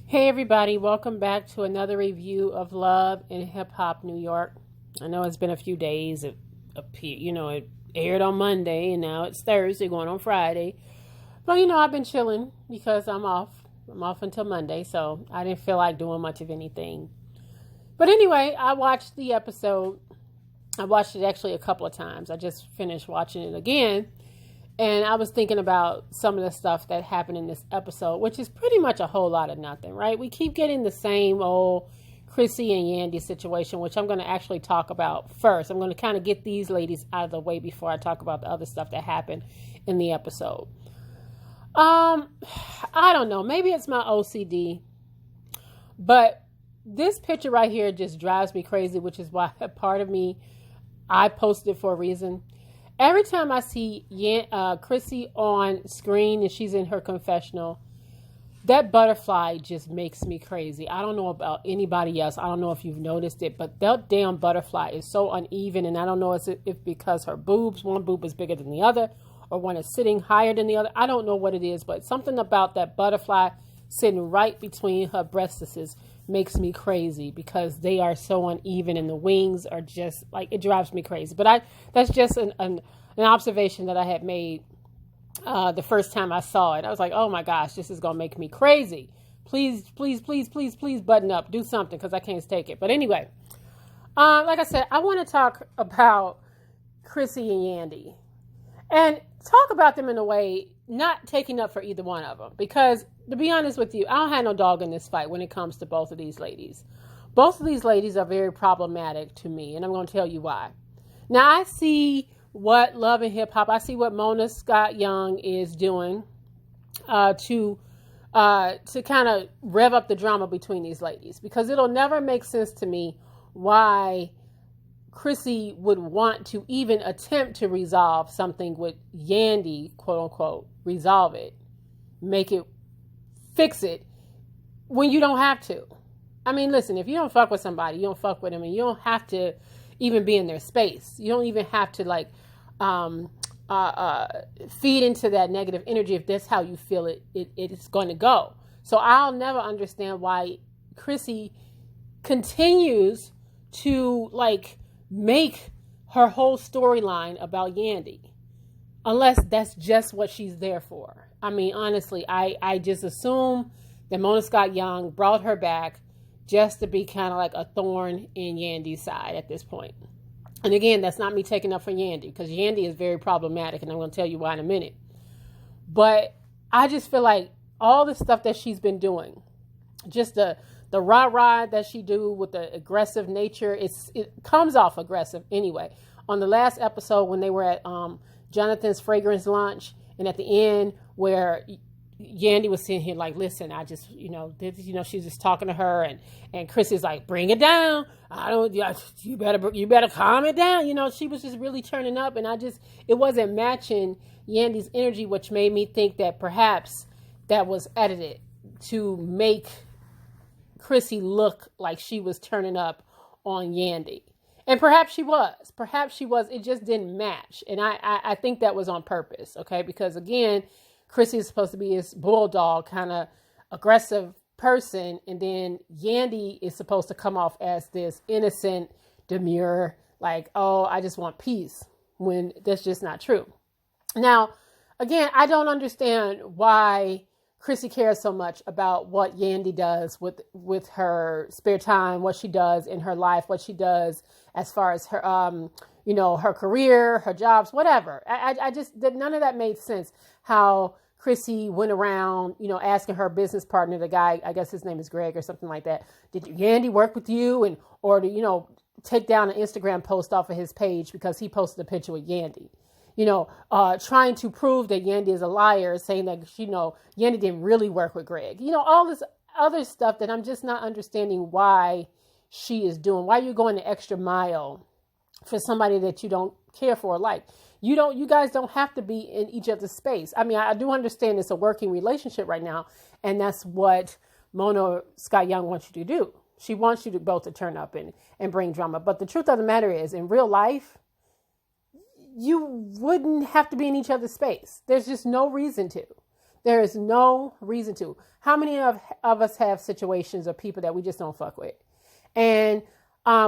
Hey everybody, welcome back to another review of Love in Hip Hop New York. I know it's been a few days. It aired on Monday and now it's Thursday going on Friday. But I've been chilling because I'm off. I'm off until Monday, so I didn't feel like doing much of anything. But anyway, I watched the episode. I watched it actually a couple of times. I just finished watching it again. And I was thinking about some of the stuff that happened in this episode, which is pretty much a whole lot of nothing, right? We keep getting the same old Chrissy and Yandy situation, which I'm going to actually talk about first. I'm going to kind of get these ladies out of the way before I talk about the other stuff that happened in the episode. I don't know. Maybe it's my OCD, but this picture right here just drives me crazy, which is why a part of me, I posted it for a reason. Every time I see Chrissy on screen and she's in her confessional, that butterfly just makes me crazy. I don't know about anybody else. I don't know if you've noticed it, but that damn butterfly is so uneven. And I don't know if because her boobs, one boob is bigger than the other, or one is sitting higher than the other. I don't know what it is, but something about that butterfly sitting right between her breastises makes me crazy because they are so uneven and the wings are just like, it drives me crazy. But that's just an observation that I had made the first time I saw it. I was like, oh my gosh, this is going to make me crazy. Please, please, please, please, please button up, do something because I can't take it. But anyway, like I said, I want to talk about Chrissy and Yandy and talk about them in a way not taking up for either one of them, because to be honest with you, I don't have no dog in this fight when it comes to both of these ladies. Both of these ladies are very problematic to me, and I'm going to tell you why. Now, I see what Love and Hip Hop, I see what Mona Scott Young is doing to kind of rev up the drama between these ladies, because it'll never make sense to me why Chrissy would want to even attempt to resolve something with Yandy, quote unquote, resolve it, make it, fix it, when you don't have to. I mean, listen, if you don't fuck with somebody, you don't fuck with them, and you don't have to even be in their space. You don't even have to feed into that negative energy if that's how you feel it's going to go. So I'll never understand why Chrissy continues to make her whole storyline about Yandy, unless that's just what she's there for. I mean, honestly, I just assume that Mona Scott Young brought her back just to be kind of like a thorn in Yandy's side at this point. And again, that's not me taking up for Yandy, because Yandy is very problematic, and I'm going to tell you why in a minute. But I just feel like all the stuff that she's been doing, just the rah-rah that she do with the aggressive nature, it comes off aggressive anyway. On the last episode when they were at Jonathan's fragrance lunch, and at the end where Yandy was sitting here like, listen, I just, she's just talking to her, and Chris is like, bring it down. You better calm it down. She was just really turning up, and it wasn't matching Yandy's energy, which made me think that perhaps that was edited to make Chrissy look like she was turning up on Yandy. And perhaps she was. It just didn't match. And I think that was on purpose, okay? Because again, Chrissy is supposed to be this bulldog kind of aggressive person, and then Yandy is supposed to come off as this innocent, demure, like, oh, I just want peace, when that's just not true. Now, again, I don't understand why Chrissy cares so much about what Yandy does with her spare time, what she does in her life, what she does as far as her, her career, her jobs, whatever. I just, none of that made sense. How Chrissy went around, asking her business partner, the guy, I guess his name is Greg or something like that, did Yandy work with you? Or to, take down an Instagram post off of his page because he posted a picture with Yandy. Trying to prove that Yandy is a liar, saying that, Yandy didn't really work with Greg. All this other stuff that I'm just not understanding why she is doing. Why you're going the extra mile for somebody that you don't care for. Like, you guys don't have to be in each other's space. I mean, I do understand it's a working relationship right now, and that's what Mona Scott Young wants you to do. She wants you to both to turn up and bring drama. But the truth of the matter is, in real life, you wouldn't have to be in each other's space. There's just no reason to. There is no reason to. How many of us have situations or people that we just don't fuck with? And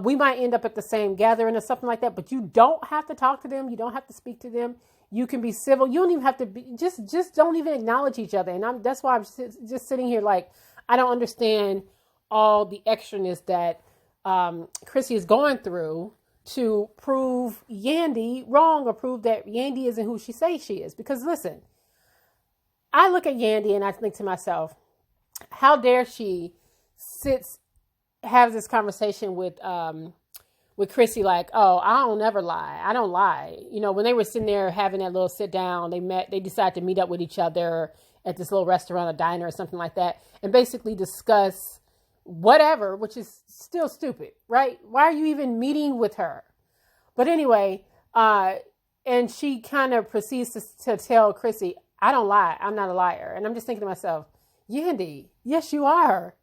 we might end up at the same gathering or something like that, but you don't have to talk to them. You don't have to speak to them. You can be civil. You don't even have to be, just don't even acknowledge each other. And that's why I'm just sitting here like, I don't understand all the extraness that Chrissy is going through to prove Yandy wrong or prove that Yandy isn't who she says she is. Because listen, I look at Yandy and I think to myself, how dare she have this conversation with Chrissy like, oh, I don't never lie. I don't lie. You know, when they were sitting there having that little sit down, they decided to meet up with each other at this little restaurant or diner or something like that and basically discuss whatever, which is still stupid, right? Why are you even meeting with her? But anyway, and she kind of proceeds to tell Chrissy, I don't lie. I'm not a liar. And I'm just thinking to myself, Yandy, yes, you are.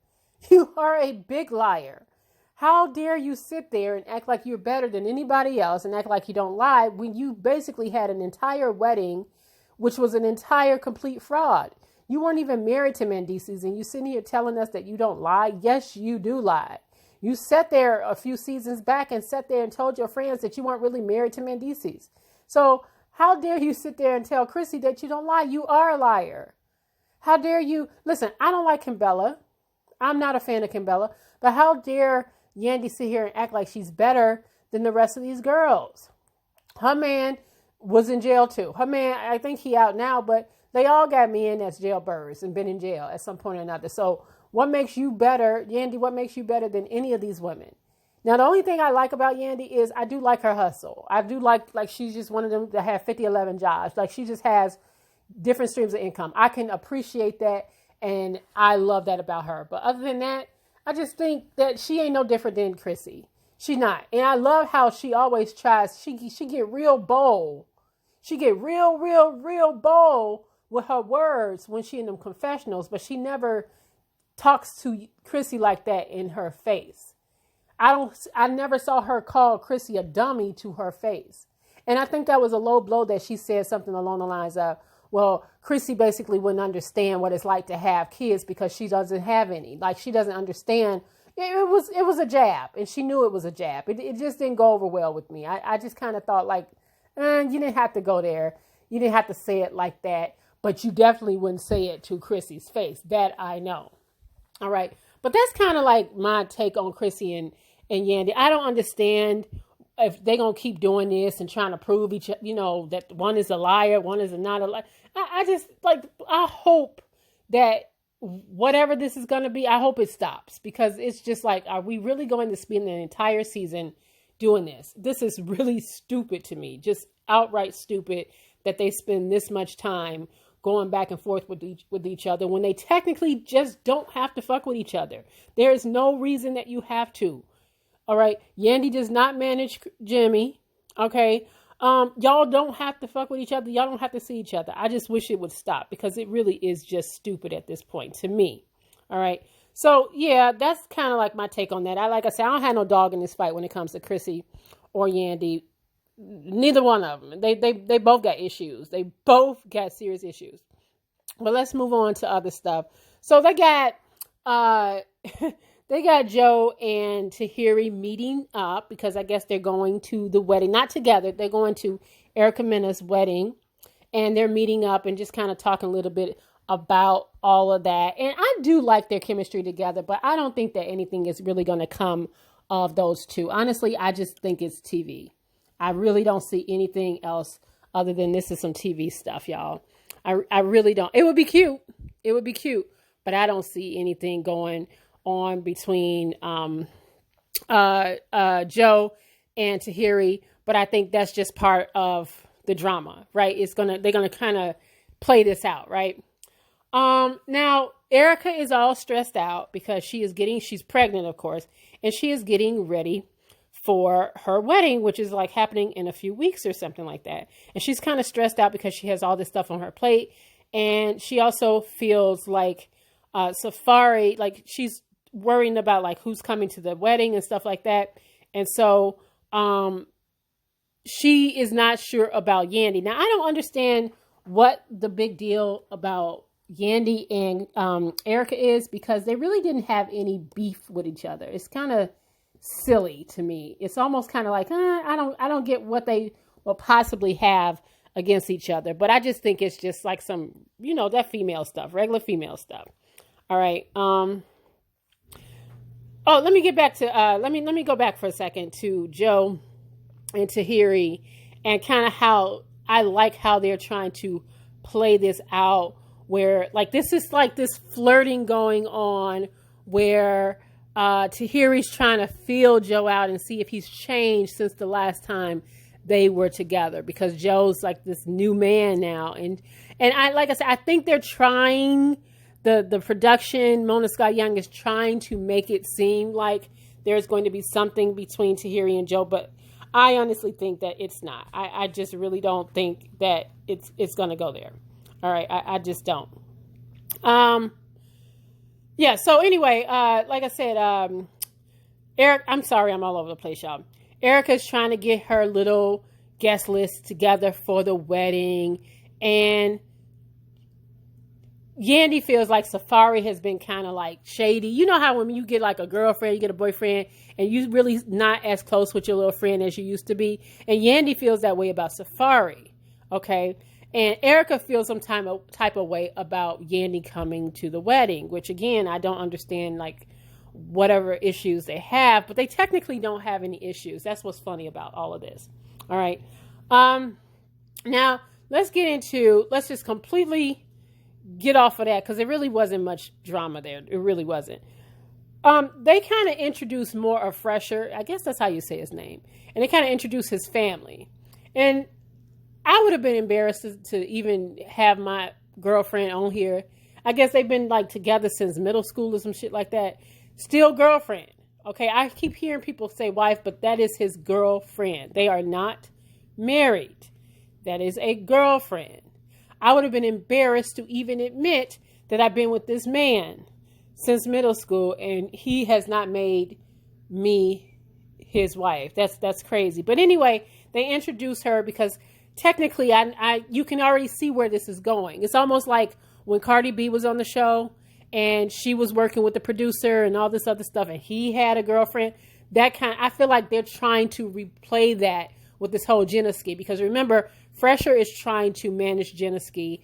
You are a big liar. How dare you sit there and act like you're better than anybody else and act like you don't lie when you basically had an entire wedding, which was an entire complete fraud. You weren't even married to Mendices and you sitting here telling us that you don't lie. Yes, you do lie. You sat there a few seasons back and sat there and told your friends that you weren't really married to Mendices. So how dare you sit there and tell Chrissy that you don't lie? You are a liar. How dare you? Listen, I don't like Kimbella. I'm not a fan of Kimbella. But how dare Yandy sit here and act like she's better than the rest of these girls? Her man was in jail too. Her man, I think he out now, but they all got men as jailbirds and been in jail at some point or another. So what makes you better, Yandy, what makes you better than any of these women? Now, the only thing I like about Yandy is I do like her hustle. I do like she's just one of them that have 50, 11 jobs. Like she just has different streams of income. I can appreciate that. And I love that about her. But other than that, I just think that she ain't no different than Chrissy. She's not. And I love how she always tries. She get real bold. She get real bold with her words when she in them confessionals. But she never talks to Chrissy like that in her face. I never saw her call Chrissy a dummy to her face. And I think that was a low blow that she said something along the lines of, well, Chrissy basically wouldn't understand what it's like to have kids because she doesn't have any. Like she doesn't understand. It was a jab, and she knew it was a jab. It just didn't go over well with me. I just kind of thought like, you didn't have to go there. You didn't have to say it like that, but you definitely wouldn't say it to Chrissy's face. That I know. All right. But that's kind of like my take on Chrissy and Yandy. I don't understand if they're going to keep doing this and trying to prove that one is a liar, one is not a liar. I just I hope that whatever this is going to be, I hope it stops, because it's just like, are we really going to spend the entire season doing this? This is really stupid to me. Just outright stupid that they spend this much time going back and forth with each other when they technically just don't have to fuck with each other. There is no reason that you have to. All right. Yandy does not manage Jimmy. Okay. Y'all don't have to fuck with each other. Y'all don't have to see each other. I just wish it would stop, because it really is just stupid at this point to me. All right. So yeah, that's kind of like my take on that. Like I said, I don't have no dog in this fight when it comes to Chrissy or Yandy. Neither one of them. They both got issues. They both got serious issues. But let's move on to other stuff. So they got Joe and Tahiri meeting up because I guess they're going to the wedding. Not together. They're going to Erica Mena's wedding. And they're meeting up and just kind of talking a little bit about all of that. And I do like their chemistry together, but I don't think that anything is really going to come of those two. Honestly, I just think it's TV. I really don't see anything else other than this is some TV stuff, y'all. I really don't. It would be cute. It would be cute. But I don't see anything going on between Joe and Tahiri. But I think that's just part of the drama, right? They're gonna kind of play this out, right? Now Erica is all stressed out because she's pregnant, of course, and she is getting ready for her wedding, which is like happening in a few weeks or something like that. And she's kind of stressed out because she has all this stuff on her plate. And she also feels like Safari, like she's worrying about like who's coming to the wedding and stuff like that. And so she is not sure about Yandy. Now, I don't understand what the big deal about Yandy and Erica is, because they really didn't have any beef with each other. It's kind of silly to me. It's almost kind of like, I don't get what they will possibly have against each other. But I just think it's just like some, that female stuff, regular female stuff. All right. Let me get back to, let me go back for a second to Joe and Tahiri, and kind of how I like how they're trying to play this out, where like this is like this flirting going on, where Tahiri's trying to feel Joe out and see if he's changed since the last time they were together, because Joe's like this new man now. And I, like I said, I think they're trying, the production, Mona Scott Young is trying to make it seem like there's going to be something between Tahiri and Joe, but I honestly think that it's not. I just really don't think that it's going to go there. All right. I just don't. Yeah. So anyway, like I said, Eric, I'm sorry, I'm all over the place, y'all. Erica's trying to get her little guest list together for the wedding, and Yandy feels like Safari has been kind of like shady. You know how when you get like a girlfriend, you get a boyfriend, and you really not as close with your little friend as you used to be. And Yandy feels that way about Safari. Okay. And Erica feels some type of way about Yandy coming to the wedding, which again, I don't understand, like whatever issues they have, but they technically don't have any issues. That's what's funny about all of this. All right. Now let's just completely get off of that, because there really wasn't much drama there. It really wasn't. They kind of introduced more of Fresher. I guess that's how you say his name. And they kind of introduced his family. And I would have been embarrassed to even have my girlfriend on here. I guess they've been like together since middle school or some shit like that. Still girlfriend. Okay, I keep hearing people say wife, but that is his girlfriend. They are not married. That is a girlfriend. I would have been embarrassed to even admit that I've been with this man since middle school and he has not made me his wife. That's crazy. But anyway, they introduced her because technically you can already see where this is going. It's almost like when Cardi B was on the show and she was working with the producer and all this other stuff, and he had a girlfriend. I feel like they're trying to replay that with this whole Geneski, because remember, Fresher is trying to manage Geneski.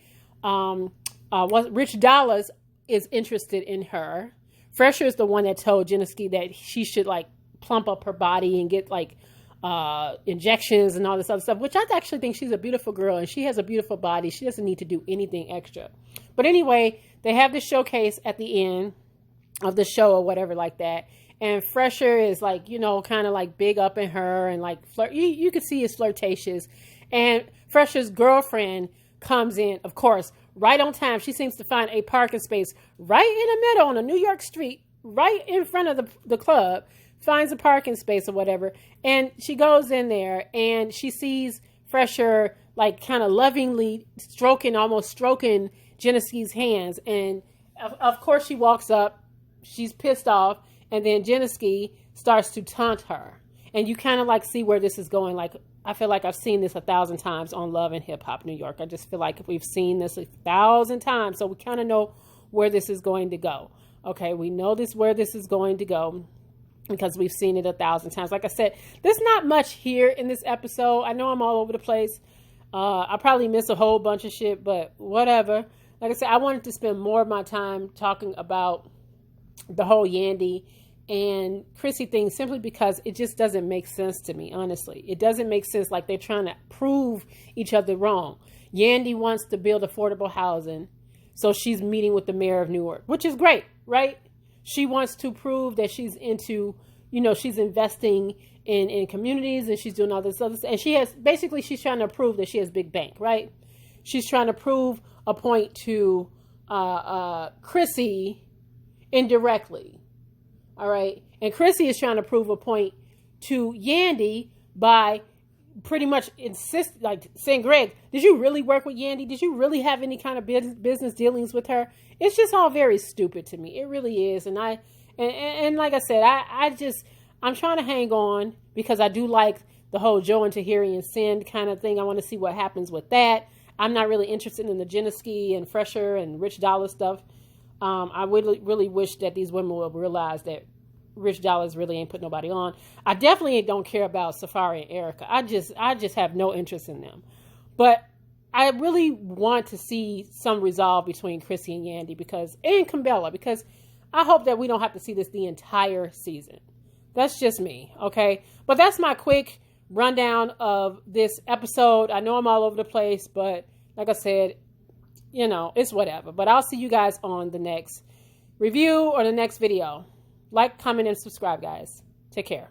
Rich Dollars is interested in her. Fresher is the one that told Geneski that she should like plump up her body and get like injections and all this other stuff, which I actually think she's a beautiful girl and she has a beautiful body. She doesn't need to do anything extra. But anyway, they have this showcase at the end of the show or whatever like that. And Fresher is like, kind of like big up in her and like flirt. You can see he's flirtatious. And Fresher's girlfriend comes in, of course, right on time. She seems to find a parking space right in the middle on a New York street, right in front of the club, finds a parking space or whatever. And she goes in there and she sees Fresher like kind of lovingly almost stroking Geneski's hands. And of course she walks up, she's pissed off. And then Geneski starts to taunt her. And you kind of like see where this is going. Like, I feel like I've seen this 1,000 times on Love and Hip Hop New York. I just feel like we've seen this 1,000 times. So we kind of know where this is going to go. Okay, we know where this is going to go because we've seen it 1,000 times. Like I said, there's not much here in this episode. I know I'm all over the place. I probably miss a whole bunch of shit, but whatever. Like I said, I wanted to spend more of my time talking about the whole Yandy and Chrissy thing simply because it just doesn't make sense to me, honestly. It doesn't make sense, like they're trying to prove each other wrong. Yandy wants to build affordable housing, so she's meeting with the mayor of Newark, which is great, right? She wants to prove that she's into, she's investing in communities and she's doing all this other stuff. And she's trying to prove that she has big bank, right? She's trying to prove a point to Chrissy indirectly. All right. And Chrissy is trying to prove a point to Yandy by pretty much saying, Greg, did you really work with Yandy? Did you really have any kind of business dealings with her? It's just all very stupid to me. It really is. And like I said, I'm trying to hang on because I do like the whole Joe and Tahiri and Sin kind of thing. I want to see what happens with that. I'm not really interested in the Geneski and Fresher and Rich Dollar stuff. I really wish that these women will realize that Rich Dollars really ain't put nobody on. I definitely don't care about Safari and Erica. I just have no interest in them. But I really want to see some resolve between Chrissy and Yandy and Kimbella, because I hope that we don't have to see this the entire season. That's just me, okay? But that's my quick rundown of this episode. I know I'm all over the place, but like I said, it's whatever. But I'll see you guys on the next review or the next video. Like, comment, and subscribe, guys. Take care.